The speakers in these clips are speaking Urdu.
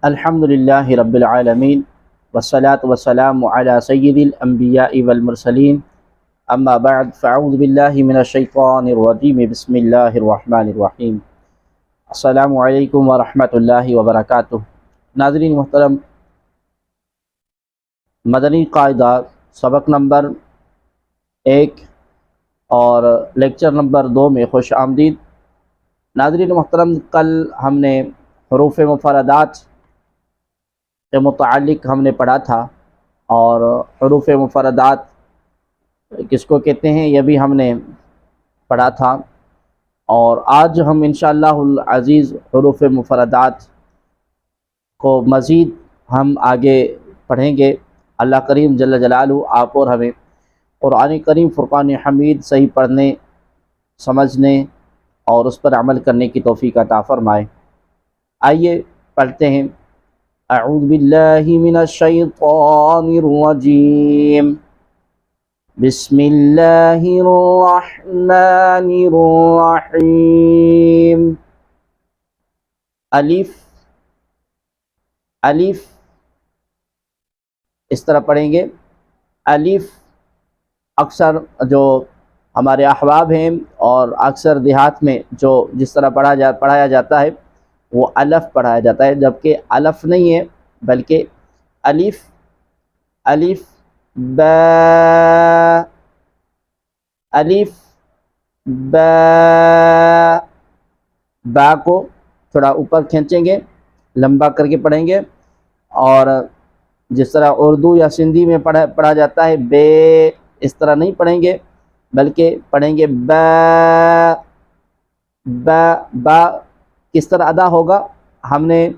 الحمدللہ رب العالمین والصلاة والسلام علی سید الانبیاء والمرسلین اما بعد فاعوذ باللہ من الشیطان الرجیم بسم اللہ الرحمن الرحیم السلام علیکم ورحمۃ اللہ وبرکاتہ۔ ناظرین محترم، مدنی قاعدہ سبق نمبر 1 اور لیکچر نمبر 2 میں خوش آمدید۔ ناظرین محترم، کل ہم نے حروف مفردات کے متعلق ہم نے پڑھا تھا، اور حروف مفردات کس کو کہتے ہیں یہ بھی ہم نے پڑھا تھا، اور آج ہم انشاءاللہ العزیز حروف مفردات کو مزید ہم آگے پڑھیں گے۔ اللہ کریم جل جلالہ آپ اور ہمیں قرآن کریم فرقان حمید صحیح پڑھنے، سمجھنے اور اس پر عمل کرنے کی توفیق عطا فرمائے۔ آئیے پڑھتے ہیں۔ اعوذ باللہ من الشیطان الرجیم، بسم اللہ الرحمن الرحیم۔ الف الف اس طرح پڑھیں گے۔ الف اکثر جو ہمارے احباب ہیں اور اکثر دیہات میں جو جس طرح پڑھایا جاتا ہے وہ الف پڑھایا جاتا ہے، جبکہ الف نہیں ہے بلکہ الف الف با الف با۔ با کو تھوڑا اوپر کھینچیں گے، لمبا کر کے پڑھیں گے، اور جس طرح اردو یا سندھی میں پڑھا جاتا ہے بے، اس طرح نہیں پڑھیں گے بلکہ پڑھیں گے با با۔ با کس طرح ادا ہوگا ہم نے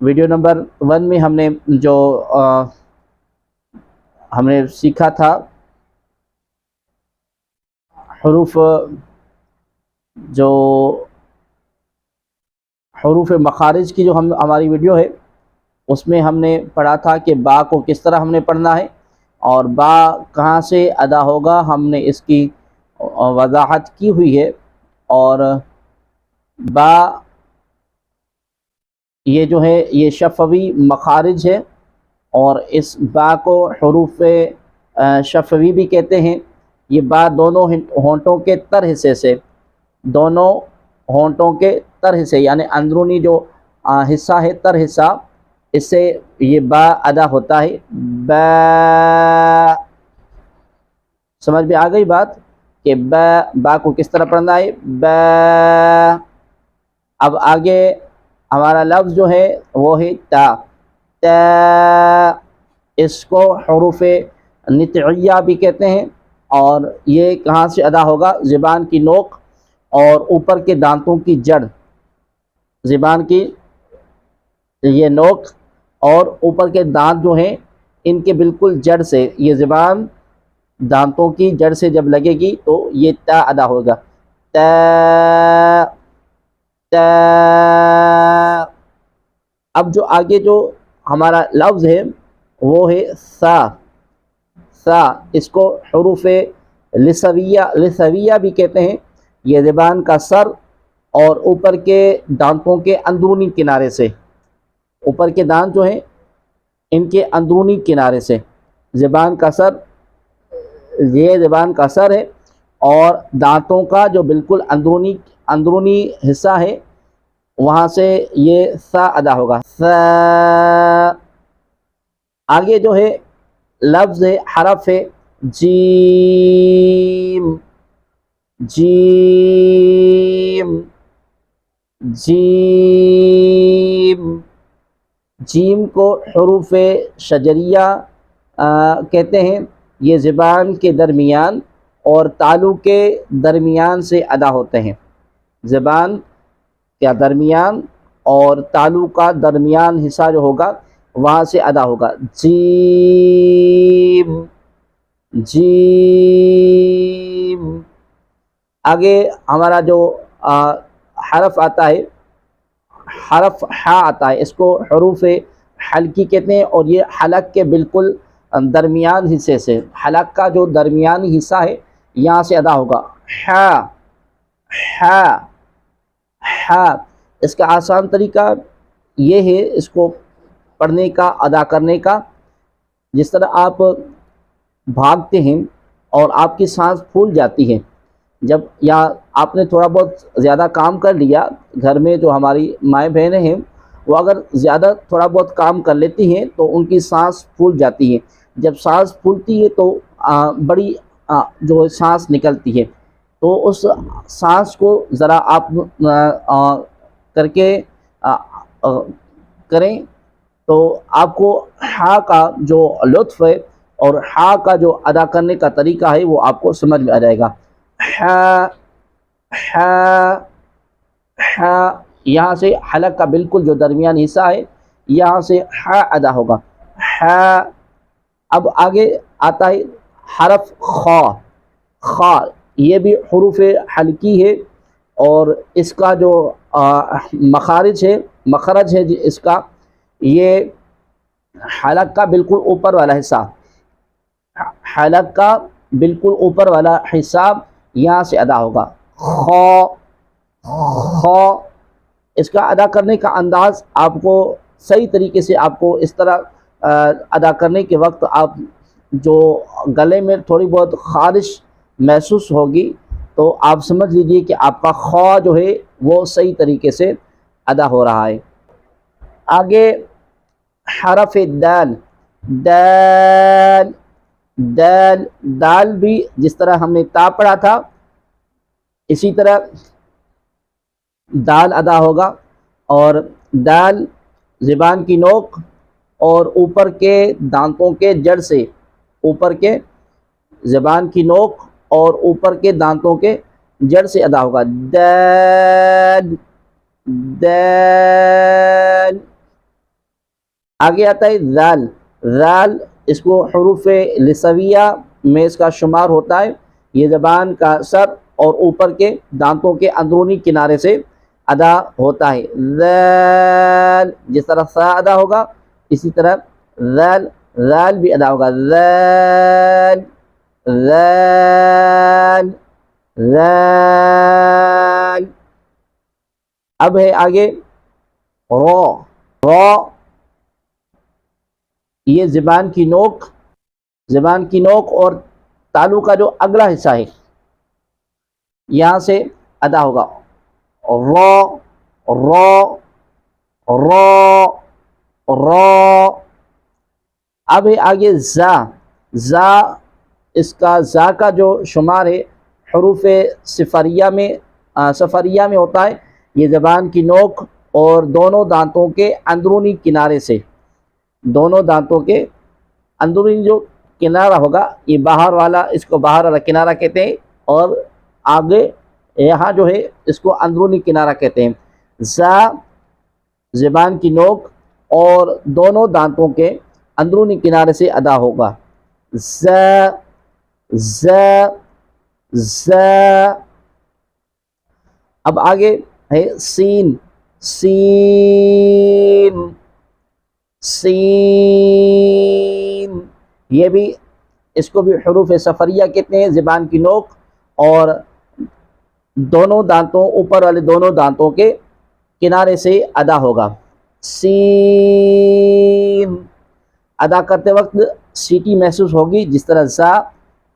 ویڈیو نمبر 1 میں ہم نے جو ہم نے سیکھا تھا، حروف مخارج کی جو ہماری ویڈیو ہے اس میں ہم نے پڑھا تھا کہ با کو کس طرح ہم نے پڑھنا ہے اور با کہاں سے ادا ہوگا، ہم نے اس کی وضاحت کی ہوئی ہے۔ اور با یہ جو ہے یہ شفوی مخارج ہے، اور اس با کو حروف شفوی بھی کہتے ہیں۔ یہ با دونوں ہونٹوں کے تر حصے سے، دونوں ہونٹوں کے تر حصے یعنی اندرونی جو حصہ ہے، تر حصہ، اس سے یہ با ادا ہوتا ہے با۔ سمجھ میں آ گئی بات کہ با کو کس طرح پڑھنا ہے با۔ اب آگے ہمارا لفظ جو ہے وہ ہے تا۔ تا اس کو حروف نطعیہ بھی کہتے ہیں، اور یہ کہاں سے ادا ہوگا؟ زبان کی نوک اور اوپر کے دانتوں کی جڑ، زبان کی یہ نوک اور اوپر کے دانت جو ہیں ان کے بالکل جڑ سے، یہ زبان دانتوں کی جڑ سے جب لگے گی تو یہ تا ادا ہوگا، تا تا۔ اب جو آگے جو ہمارا لفظ ہے وہ ہے سا۔ سا اس کو حروف لثویہ بھی کہتے ہیں۔ یہ زبان کا سر اور اوپر کے دانتوں کے اندرونی کنارے سے، اوپر کے دانت جو ہیں ان کے اندرونی کنارے سے، زبان کا سر، یہ زبان کا سر ہے، اور دانتوں کا جو بالکل اندرونی حصہ ہے وہاں سے یہ سا ادا ہوگا، سا۔ آگے جو ہے لفظ ہے، حرف ہے جیم۔ جیم جیم جیم کو حروف شجریہ کہتے ہیں۔ یہ زبان کے درمیان اور تالو کے درمیان سے ادا ہوتے ہیں، زبان کا درمیان اور تالو کا درمیان حصہ جو ہوگا وہاں سے ادا ہوگا، جیم جیم۔ آگے ہمارا جو حرف آتا ہے، حرف ہا آتا ہے، اس کو حروف حلقی کہتے ہیں، اور یہ حلق کے بالکل درمیان حصے سے، حلق کا جو درمیانی حصہ ہے یہاں سے ادا ہوگا، ہا ہا ہا۔ اس کا آسان طریقہ یہ ہے اس کو پڑھنے کا، ادا کرنے کا. جس طرح آپ بھاگتے ہیں اور آپ کی سانس پھول جاتی ہے جب، یا آپ نے تھوڑا بہت زیادہ کام کر لیا، گھر میں جو ہماری مائیں بہنیں ہیں وہ اگر زیادہ تھوڑا بہت کام کر لیتی ہیں تو ان کی سانس پھول جاتی ہے. جب سانس پھولتی ہے تو بڑی جو ہے سانس نکلتی ہے. تو اس سانس کو ذرا آپ کر کے کریں تو آپ کو ہا کا جو لطف ہے اور ہا کا جو ادا کرنے کا طریقہ ہے وہ آپ کو سمجھ میں آ جائے گا. ہا ہا ہا، یہاں سے حلق کا بالکل جو درمیانی حصہ ہے یہاں سے ہا ادا ہوگا. ہا. اب آگے آتا ہے حرف خا. خا یہ بھی حروف حلقی ہے، اور اس کا جو مخرج ہے اس کا، یہ حلق کا بالکل اوپر والا حصہ، حلق کا بالکل اوپر والا حصہ یہاں سے ادا ہوگا. خا. خا. اس کا ادا کرنے کا انداز آپ کو صحیح طریقے سے، آپ کو اس طرح ادا کرنے کے وقت آپ جو گلے میں تھوڑی بہت خارش محسوس ہوگی تو آپ سمجھ لیجئے کہ آپ کا خا جو ہے وہ صحیح طریقے سے ادا ہو رہا ہے. آگے حرف دال. دال. دال. دال بھی جس طرح ہم نے تا پڑھا تھا اسی طرح دال ادا ہوگا، اور دال زبان کی نوک اور اوپر کے دانتوں کے جڑ سے، اوپر کے زبان کی نوک اور اوپر کے دانتوں کے جڑ سے ادا ہوگا. دال. دال. آگے آتا ہے ذال. ذال اس کو حروف لسویہ میں اس کا شمار ہوتا ہے. یہ زبان کا سر اور اوپر کے دانتوں کے اندرونی کنارے سے ادا ہوتا ہے. ذال جس طرح سا ادا ہوگا اسی طرح ذال، ذال بھی ادا ہوگا. ذال. ذال. ذال. اب ہے آگے را. را یہ زبان کی نوک، زبان کی نوک اور تالو کا جو اگلا حصہ ہے یہاں سے ادا ہوگا. را. را. را. را. اب ہے آگے زا. زا اس کا زا کا جو شمار ہے حروف صفریہ میں ہوتا ہے. یہ زبان کی نوک اور دونوں دانتوں کے اندرونی کنارے سے، دونوں دانتوں کے اندرونی جو کنارہ ہوگا، یہ باہر والا، اس کو باہر والا کنارہ کہتے ہیں، اور آگے یہاں جو ہے اس کو اندرونی کنارہ کہتے ہیں. زا زبان کی نوک اور دونوں دانتوں کے اندرونی کنارے سے ادا ہوگا. ز. ز. ز. اب آگے ہے سین. سین. سین. یہ بھی، اس کو بھی حروف صفریہ کہتے ہیں. زبان کی نوک اور دونوں دانتوں، اوپر والے دونوں دانتوں کے کنارے سے ادا ہوگا. سین. ادا کرتے وقت سیٹی محسوس ہوگی جس طرح زا،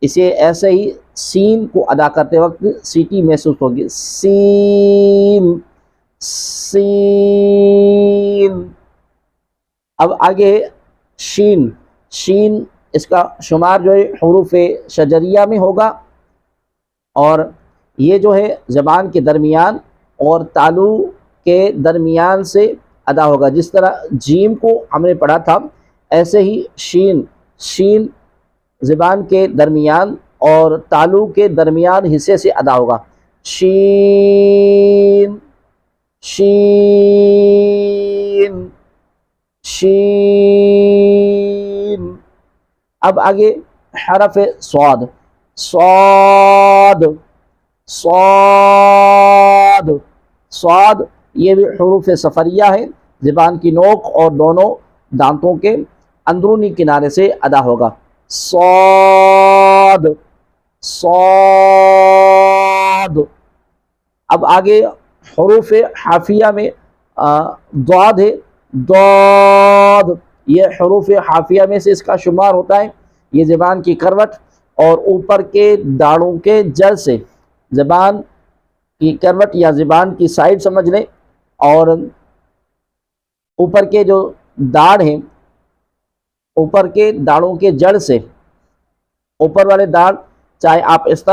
اسے ایسے ہی سین کو ادا کرتے وقت سیٹی محسوس ہوگی. سین. سین. اب آگے شین. شین اس کا شمار جو ہے حروف شجریہ میں ہوگا، اور یہ جو ہے زبان کے درمیان اور تالو کے درمیان سے ادا ہوگا. جس طرح جیم کو ہم نے پڑھا تھا ایسے ہی شین. شین زبان کے درمیان اور تالو کے درمیان حصے سے ادا ہوگا. شین. شین. شین. اب آگے حرف صاد. صاد. صاد. صاد یہ بھی حروف صفریہ ہے. زبان کی نوک اور دونوں دانتوں کے اندرونی کنارے سے ادا ہوگا. صاد. صاد. اب آگے حروف حافیہ میں ضاد ہے. ضاد، یہ حروف حافیہ میں سے اس کا شمار ہوتا ہے۔ یہ زبان کی کروٹ اور اوپر کے داڑوں کے جڑ سے، زبان کی کروٹ یا زبان کی سائڈ سمجھ لیں، اور اوپر کے جو داڑ ہیں، اوپر کے داڑوں کے جڑ سے، اوپر والے داڑ چاہے آپ اس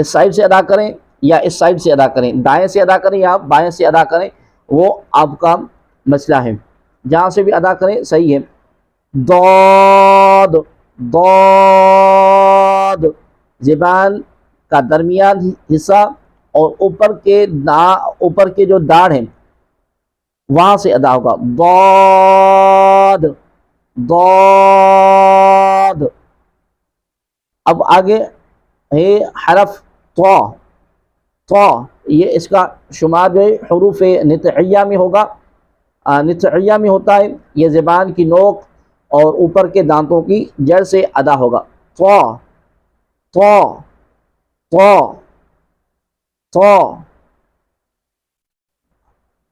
سائڈ سے ادا کریں یا اس سائڈ سے ادا کریں، دائیں سے ادا کریں یا بائیں سے ادا کریں، وہ آپ کا مسئلہ ہے، جہاں سے بھی ادا کریں صحیح ہے۔ ضاد، ضاد، زبان کا درمیان حصہ اور اوپر کے جو داڑ ہیں وہاں سے ادا ہوگا، ضاد، ضاد۔ اب آگے ہے حرف طا، طا، یہ اس کا شمار جو ہے حروف نطعیہ میں ہوگا، نطعیہ میں ہوتا ہے، یہ زبان کی نوک اور اوپر کے دانتوں کی جڑ سے ادا ہوگا، طا، طا، طا، طا۔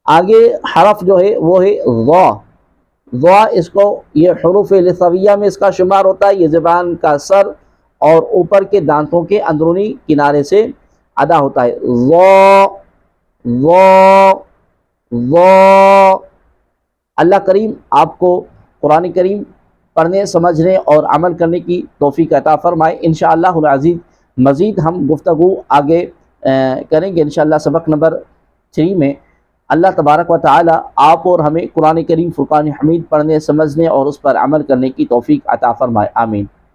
آگے حرف جو ہے وہ ہے ضا، ضا، اس کو یہ حروف لثویہ میں اس کا شمار ہوتا ہے، یہ زبان کا سر اور اوپر کے دانتوں کے اندرونی کنارے سے ادا ہوتا ہے، ضا، ضا، ضا۔ اللہ کریم آپ کو قرآن کریم پڑھنے، سمجھنے اور عمل کرنے کی توفیق عطا فرمائے۔ انشاءاللہ العزیز مزید ہم گفتگو آگے کریں گے انشاءاللہ سبق نمبر 3 میں۔ اللہ تبارک و تعالی آپ اور ہمیں قرآن کریم فرقان حمید پڑھنے، سمجھنے اور اس پر عمل کرنے کی توفیق عطا فرمائے، آمین۔